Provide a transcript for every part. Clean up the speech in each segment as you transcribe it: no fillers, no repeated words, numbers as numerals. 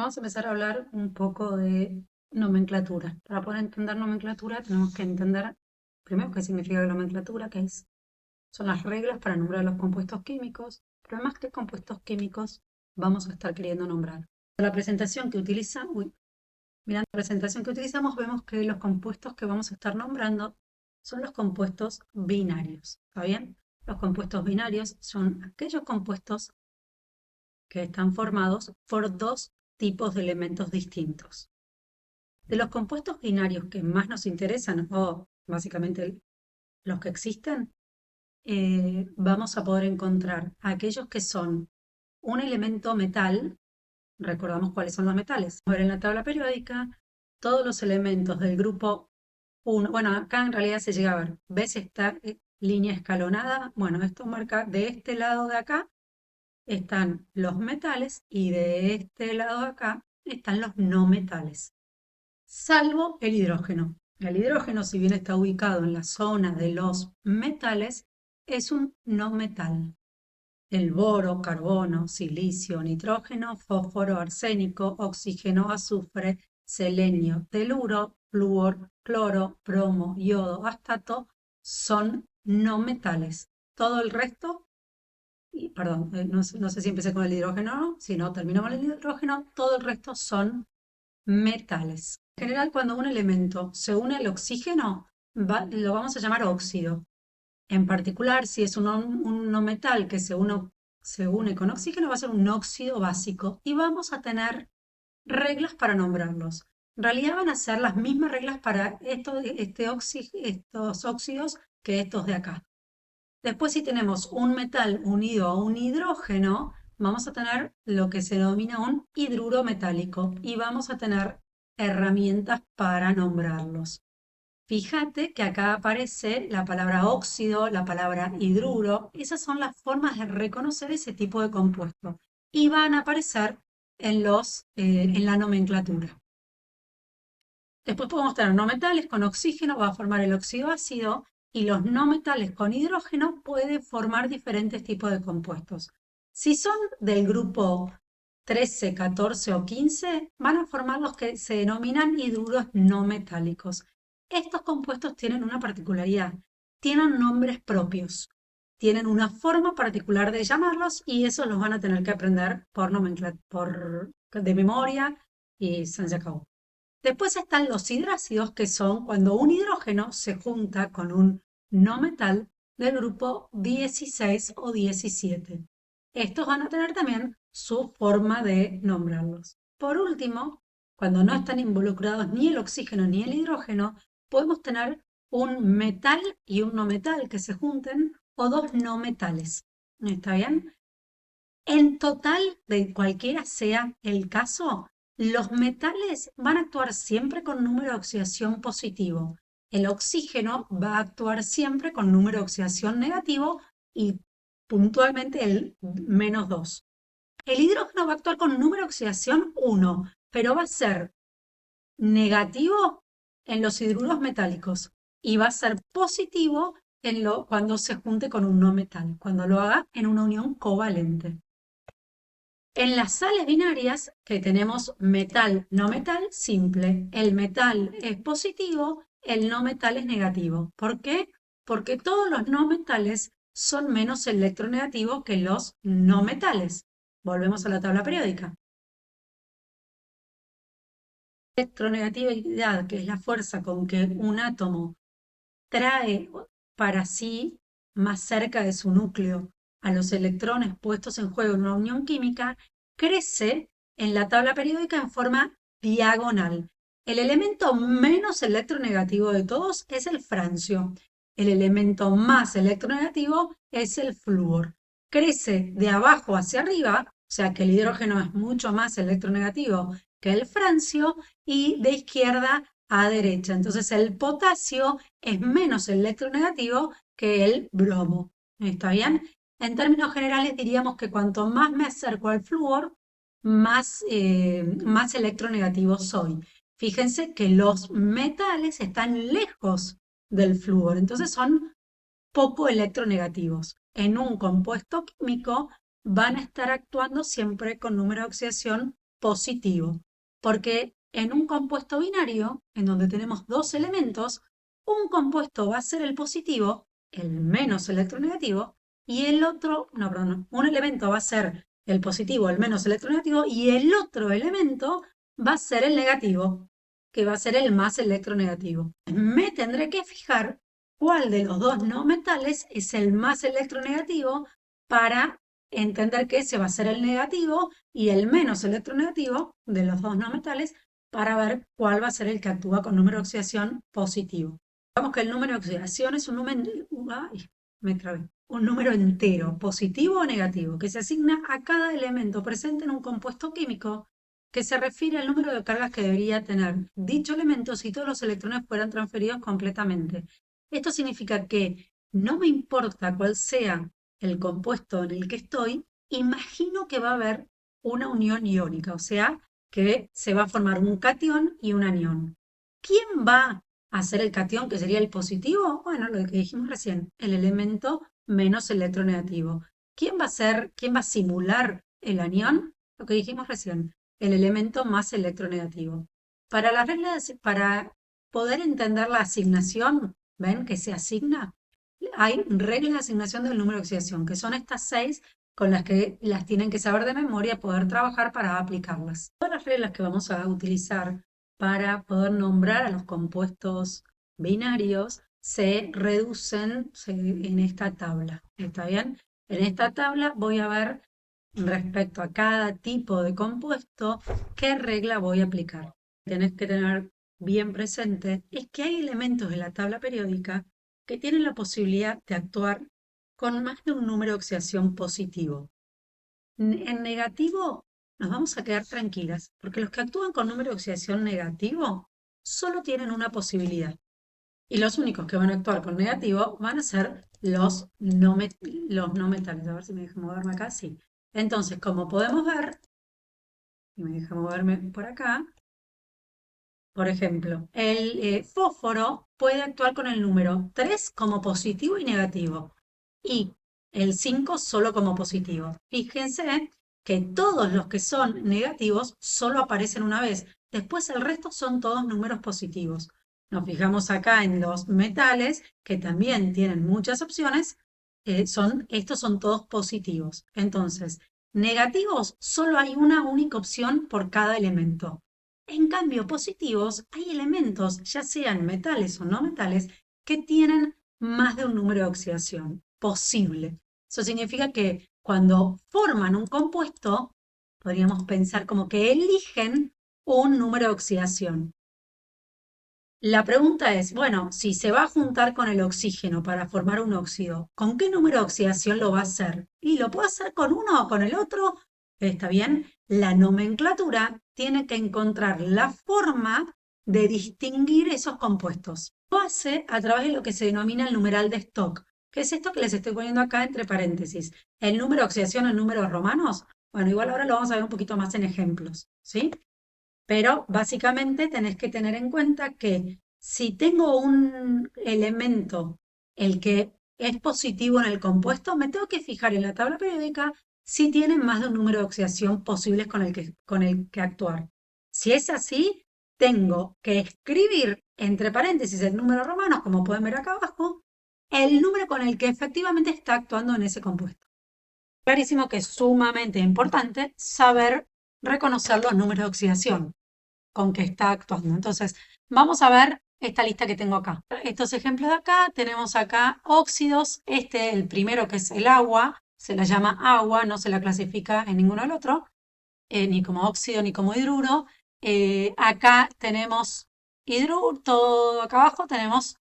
Vamos a empezar a hablar un poco de nomenclatura. Para poder entender nomenclatura tenemos que entender primero qué significa nomenclatura, son las reglas para nombrar los compuestos químicos, pero más que compuestos químicos vamos a estar queriendo nombrar. La presentación que mirando la presentación que utilizamos vemos que los compuestos que vamos a estar nombrando son los compuestos binarios. ¿Está bien? Los compuestos binarios son aquellos compuestos que están formados por dos tipos de elementos distintos. De los compuestos binarios que más nos interesan, o básicamente los que existen, vamos a poder encontrar aquellos que son un elemento metal. Recordamos cuáles son los metales. Ahora en la tabla periódica, todos los elementos del grupo 1, bueno, acá en realidad se llega a ver, ¿ves esta línea escalonada? Bueno, esto marca de este lado de acá están los metales y de este lado de acá están los no metales, salvo el hidrógeno. El hidrógeno, si bien está ubicado en la zona de los metales, es un no metal. El boro, carbono, silicio, nitrógeno, fósforo, arsénico, oxígeno, azufre, selenio, teluro, flúor, cloro, bromo, yodo, astato son no metales. Todo el resto perdón, no sé si empecé con el hidrógeno o no, si no termino con el hidrógeno, todo el resto son metales. En general, cuando un elemento se une al oxígeno, lo vamos a llamar óxido. En particular, si es un no metal que se une con oxígeno, va a ser un óxido básico y vamos a tener reglas para nombrarlos. En realidad van a ser las mismas reglas para estos óxidos que estos de acá. Después, si tenemos un metal unido a un hidrógeno, vamos a tener lo que se denomina un hidruro metálico y vamos a tener herramientas para nombrarlos. Fíjate que acá aparece la palabra óxido, la palabra hidruro. Esas son las formas de reconocer ese tipo de compuesto y van a aparecer en la nomenclatura. Después podemos tener no metales con oxígeno, va a formar el óxido ácido, y los no metales con hidrógeno pueden formar diferentes tipos de compuestos. Si son del grupo 13, 14 o 15, van a formar los que se denominan hidruros no metálicos. Estos compuestos tienen una particularidad, tienen nombres propios, tienen una forma particular de llamarlos y eso los van a tener que aprender de memoria y se acabó. Después están los hidrácidos, que son cuando un hidrógeno se junta con un no metal del grupo 16 o 17. Estos van a tener también su forma de nombrarlos. Por último, cuando no están involucrados ni el oxígeno ni el hidrógeno, podemos tener un metal y un no metal que se junten o dos no metales. ¿Está bien? En total, de cualquiera sea el caso, los metales van a actuar siempre con número de oxidación positivo. El oxígeno va a actuar siempre con número de oxidación negativo y puntualmente el -2. El hidrógeno va a actuar con número de oxidación 1, pero va a ser negativo en los hidruros metálicos y va a ser positivo cuando se junte con un no metal, cuando lo haga en una unión covalente. En las sales binarias, que tenemos metal, no metal, simple. El metal es positivo, el no metal es negativo. ¿Por qué? Porque todos los no metales son menos electronegativos que los no metales. Volvemos a la tabla periódica. Electronegatividad, que es la fuerza con que un átomo trae para sí más cerca de su núcleo a los electrones puestos en juego en una unión química, crece en la tabla periódica en forma diagonal. El elemento menos electronegativo de todos es el francio. El elemento más electronegativo es el flúor. Crece de abajo hacia arriba, o sea que el hidrógeno es mucho más electronegativo que el francio, y de izquierda a derecha. Entonces el potasio es menos electronegativo que el bromo. ¿Está bien? En términos generales diríamos que cuanto más me acerco al flúor, más electronegativo soy. Fíjense que los metales están lejos del flúor, entonces son poco electronegativos. En un compuesto químico van a estar actuando siempre con número de oxidación positivo, porque en un compuesto binario, en donde tenemos dos elementos, un compuesto va a ser el positivo, el menos electronegativo, y el otro, no, perdón, un elemento va a ser el positivo, el menos electronegativo, y el otro elemento va a ser el negativo, que va a ser el más electronegativo. Me tendré que fijar cuál de los dos no metales es el más electronegativo para entender que ese va a ser el negativo y el menos electronegativo de los dos no metales para ver cuál va a ser el que actúa con número de oxidación positivo. Digamos que el número de oxidación es un número, ay, me trabé, un número entero, positivo o negativo, que se asigna a cada elemento presente en un compuesto químico que se refiere al número de cargas que debería tener dicho elemento si todos los electrones fueran transferidos completamente. Esto significa que no me importa cuál sea el compuesto en el que estoy, imagino que va a haber una unión iónica, o sea, que se va a formar un cation y un anión. ¿Quién va a ser el cation, que sería el positivo? Bueno, lo que dijimos recién, el elemento menos electronegativo. ¿Quién va a simular el anión? Lo que dijimos recién, el elemento más electronegativo. Para las reglas, para poder entender la asignación, ¿ven que se asigna? Hay reglas de asignación del número de oxidación, que son estas 6 con las que las tienen que saber de memoria, poder trabajar para aplicarlas. Todas las reglas que vamos a utilizar para poder nombrar a los compuestos binarios se reducen en esta tabla. ¿Está bien? En esta tabla voy a ver respecto a cada tipo de compuesto qué regla voy a aplicar. Tenés que tener bien presente es que hay elementos de la tabla periódica que tienen la posibilidad de actuar con más de un número de oxidación positivo. En negativo nos vamos a quedar tranquilas, porque los que actúan con número de oxidación negativo solo tienen una posibilidad. Y los únicos que van a actuar con negativo van a ser los no metales. A ver si me deja moverme acá, sí. Entonces, como podemos ver, y me deja moverme por acá, por ejemplo, el fósforo puede actuar con el número 3 como positivo y negativo y el 5 solo como positivo. Fíjense que todos los que son negativos solo aparecen una vez. Después el resto son todos números positivos. Nos fijamos acá en los metales, que también tienen muchas opciones. Estos son todos positivos. Entonces, negativos solo hay una única opción por cada elemento. En cambio, positivos, hay elementos, ya sean metales o no metales, que tienen más de un número de oxidación posible. Eso significa que cuando forman un compuesto, podríamos pensar como que eligen un número de oxidación. La pregunta es, bueno, si se va a juntar con el oxígeno para formar un óxido, ¿con qué número de oxidación lo va a hacer? ¿Y lo puede hacer con uno o con el otro? ¿Está bien? La nomenclatura tiene que encontrar la forma de distinguir esos compuestos. Lo hace a través de lo que se denomina el numeral de Stock, que es esto que les estoy poniendo acá entre paréntesis. El número de oxidación en números romanos, bueno, igual ahora lo vamos a ver un poquito más en ejemplos, ¿sí? Pero básicamente tenés que tener en cuenta que si tengo un elemento, el que es positivo en el compuesto, me tengo que fijar en la tabla periódica si tiene más de un número de oxidación posibles con el que actuar. Si es así, tengo que escribir entre paréntesis el número romano, como pueden ver acá abajo, el número con el que efectivamente está actuando en ese compuesto. Clarísimo que es sumamente importante saber reconocer los números de oxidación con que está actuando. Entonces, vamos a ver esta lista que tengo acá. Estos ejemplos de acá, tenemos acá óxidos. El primero que es el agua, se la llama agua, no se la clasifica en ninguno del otro, ni como óxido ni como hidruro. Acá tenemos hidruro, todo acá abajo tenemos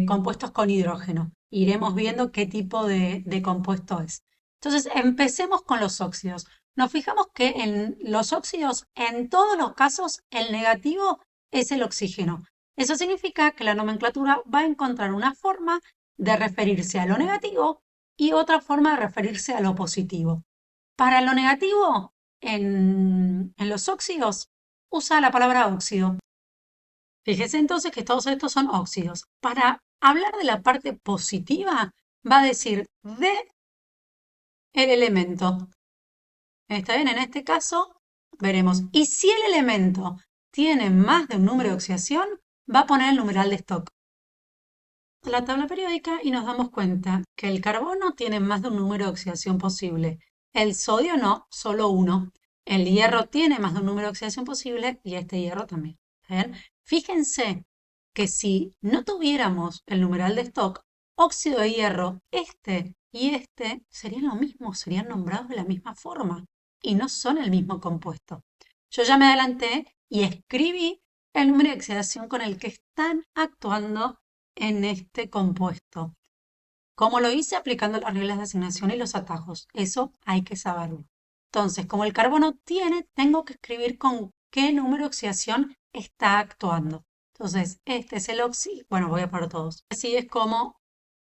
compuestos con hidrógeno. Iremos viendo qué tipo de compuesto es. Entonces, empecemos con los óxidos. Nos fijamos que en los óxidos, en todos los casos, el negativo es el oxígeno. Eso significa que la nomenclatura va a encontrar una forma de referirse a lo negativo y otra forma de referirse a lo positivo. Para lo negativo, en los óxidos, usa la palabra óxido. Fíjese entonces que todos estos son óxidos. Para hablar de la parte positiva, va a decir de el elemento. ¿Está bien? En este caso, veremos. Y si el elemento tiene más de un número de oxidación, va a poner el numeral de Stock. La tabla periódica y nos damos cuenta que el carbono tiene más de un número de oxidación posible. El sodio no, solo uno. El hierro tiene más de un número de oxidación posible y este hierro también. ¿Ven? Fíjense que si no tuviéramos el numeral de Stock, óxido de hierro, este y este serían lo mismo, serían nombrados de la misma forma y no son el mismo compuesto. Yo ya me adelanté y escribí el número de oxidación con el que están actuando en este compuesto. ¿Cómo lo hice? Aplicando las reglas de asignación y los atajos. Eso hay que saberlo. Entonces, como el carbono tiene, tengo que escribir con qué número de oxidación está actuando. Entonces, este es el oxi. Bueno, voy a poner todos. Así es como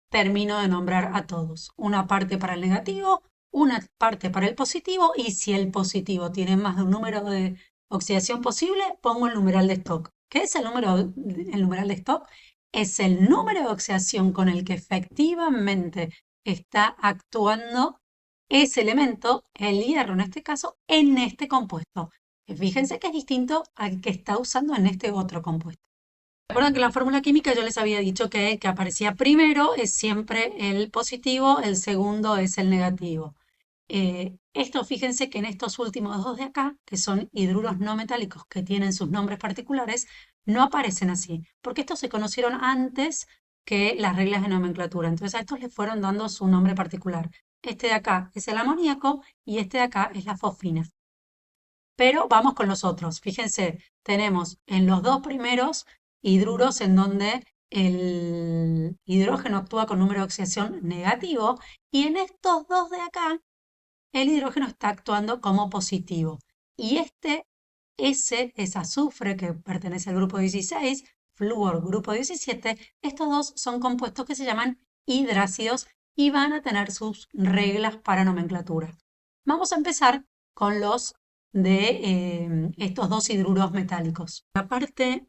termino de nombrar a todos. Una parte para el negativo, una parte para el positivo, y si el positivo tiene más de un número de oxidación posible, pongo el numeral de Stock. ¿Qué es el numeral de Stock? Es el número de oxidación con el que efectivamente está actuando ese elemento, el hierro en este caso, en este compuesto. Fíjense que es distinto al que está usando en este otro compuesto. Recuerdan que en la fórmula química yo les había dicho que el que aparecía primero es siempre el positivo, el segundo es el negativo. Esto, fíjense que en estos últimos dos de acá, que son hidruros no metálicos que tienen sus nombres particulares, no aparecen así, porque estos se conocieron antes que las reglas de nomenclatura. Entonces a estos les fueron dando su nombre particular. Este de acá es el amoníaco y este de acá es la fosfina. Pero vamos con los otros. Fíjense, tenemos en los dos primeros hidruros en donde el hidrógeno actúa con número de oxidación negativo y en estos dos de acá el hidrógeno está actuando como positivo. Y este S es azufre, que pertenece al grupo 16, flúor, grupo 17. Estos dos son compuestos que se llaman hidrácidos y van a tener sus reglas para nomenclatura. Vamos a empezar con los de estos dos hidruros metálicos. La parte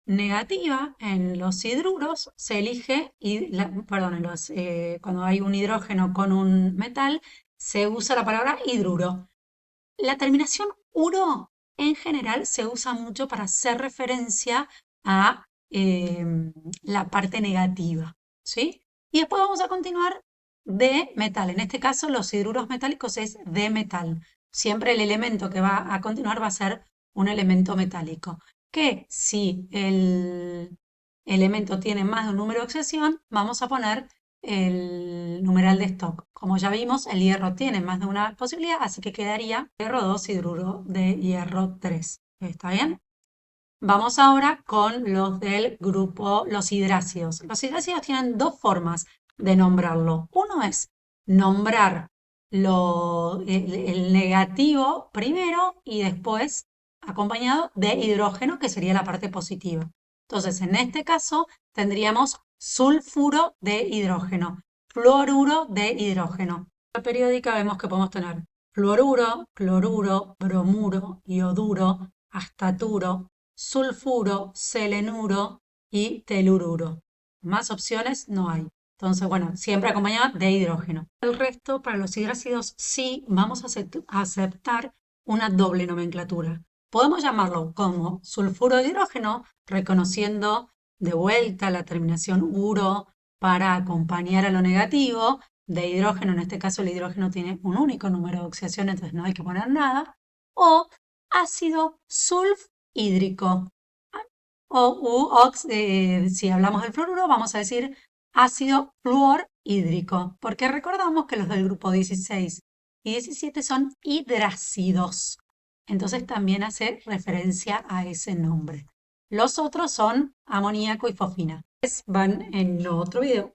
negativa en los hidruros se elige, cuando hay un hidrógeno con un metal, se usa la palabra hidruro. La terminación uro en general se usa mucho para hacer referencia a la parte negativa, ¿sí? Y después vamos a continuar de metal. En este caso, los hidruros metálicos es de metal. Siempre el elemento que va a continuar va a ser un elemento metálico. Que si el elemento tiene más de un número de oxidación, vamos a poner el numeral de Stock. Como ya vimos, el hierro tiene más de una posibilidad, así que quedaría hierro 2, hidruro de hierro 3. ¿Está bien? Vamos ahora con los del grupo, los hidrácidos. Los hidrácidos tienen dos formas de nombrarlo. Uno es nombrar el negativo primero y después acompañado de hidrógeno, que sería la parte positiva. Entonces, en este caso, tendríamos sulfuro de hidrógeno, fluoruro de hidrógeno. En la periódica vemos que podemos tener fluoruro, cloruro, bromuro, ioduro, astaturo, sulfuro, selenuro y telururo. Más opciones no hay. Entonces, bueno, siempre acompañado de hidrógeno. El resto, para los hidrácidos, sí vamos a aceptar una doble nomenclatura. Podemos llamarlo como sulfuro de hidrógeno, reconociendo de vuelta la terminación uro para acompañar a lo negativo. De hidrógeno, en este caso el hidrógeno tiene un único número de oxidación, entonces no hay que poner nada. O ácido sulfhídrico. Si hablamos del fluoruro, vamos a decir ácido fluorhídrico, porque recordamos que los del grupo 16 y 17 son hidrácidos. Entonces también hace referencia a ese nombre. Los otros son amoníaco y fosfina. Van en otro video.